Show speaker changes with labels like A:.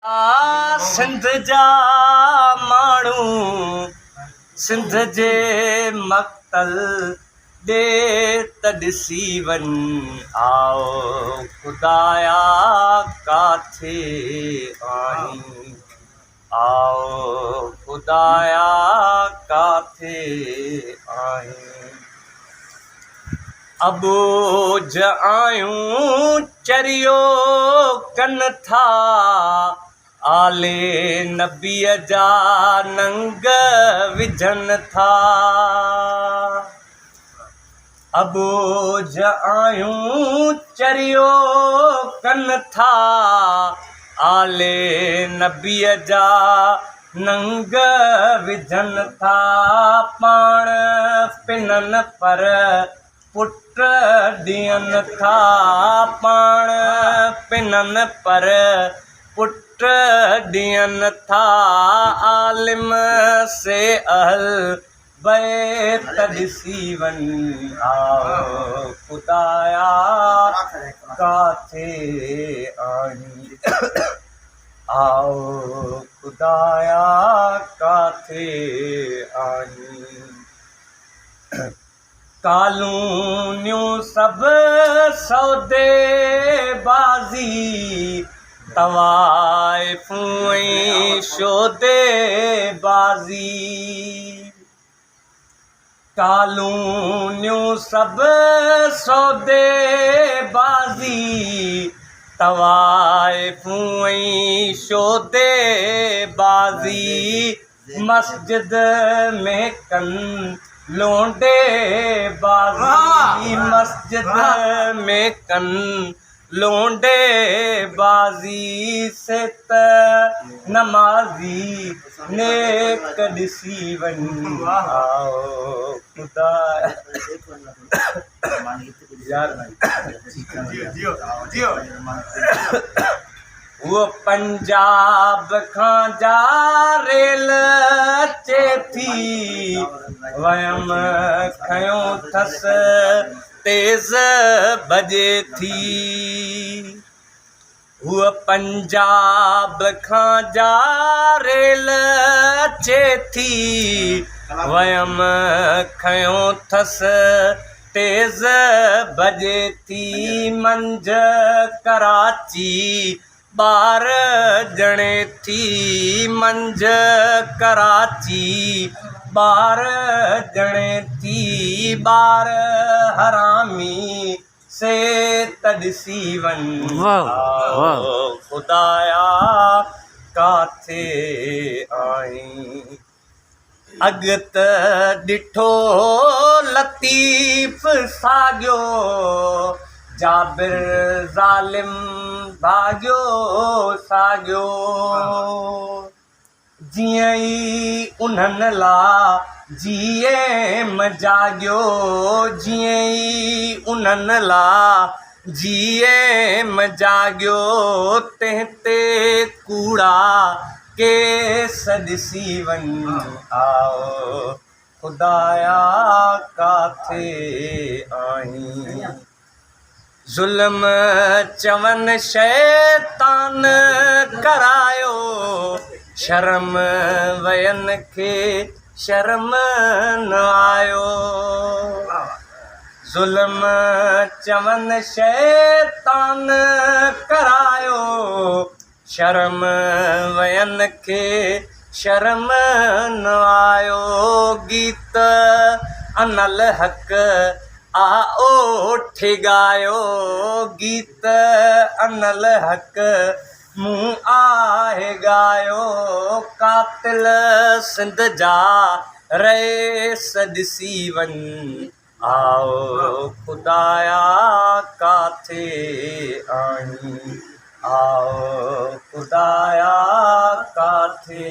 A: सिंध जा माण्हू सिंध जे मक़तल ॾे त ॾिसी वञ आओ ख़ुदाया काथे आहीं आओ ख़ुदाया काथे आहीं अबोझ आयूं चरियो कन था आले नबीअ जा नंग विझन था अबोझ आयूं चरियो कन था आले नबीअ जा नंग विझन था पाण पिनन पर पुट ॾियनि था पाण पिनन पर पुट ॾियनि था आलिम से अहल बैत ॾिसी वञ आओ ख़ुदाया काथे आहीं आओ ख़ुदाया काथे आहीं कालूनियूं सभु सौदे बाज़ी तवाइफ़ूं ऐं शोदे बाज़ी कालूनियूं सभु सौदे बाज़ी तवाइफ़ूं ऐं शोदे बाज़ी मस्जिद में कनि लोंडे बाज़ी मस्जिद में कनि लोंडे बाज़ी से त नमाज़ी नेक ॾिसी वञ आओ ख़ुदा वो पंजाब खां जा रेल अचे थी वयम खयों अथसि तेज़ बजे थी वो पंजाब खां जा रेल अचे थी वयम खयों अथसि तेज़ बजे थी मंझ कराची ॿार ॼणे थी मंझ कराची ॿार ॼणे थी ॿार हरामी से त ॾिसी वञ आओ ख़ुदाया काथे आहीं अॻत ॾिठो लतीफ़ साॻियो जाबिर ज़ालिम भाॻियो साॻियो जीअं ई उन्हनि ला जीअं जाॻियो जीअं ई उन्हनि ला जीअं जाॻियो तंहिं ते कूड़ा केस ॾिसी वञ आओ ख़ुदाया काथे आहीं ज़ुल्म चवनि शैतान करायो शर्म वयनि खे शर्म न आयो ज़ुल्म चवनि शैतान करायो शर्म वयनि खे शर्म न आयो गीत अनल हक़ आओ ठेगायो गीत अनल हक़ मूं आहे गायो कातिल सिंध जा रेस ॾिसी वञ आओ ख़ुदाया काथे आहीं आओ ख़ुदाया काथे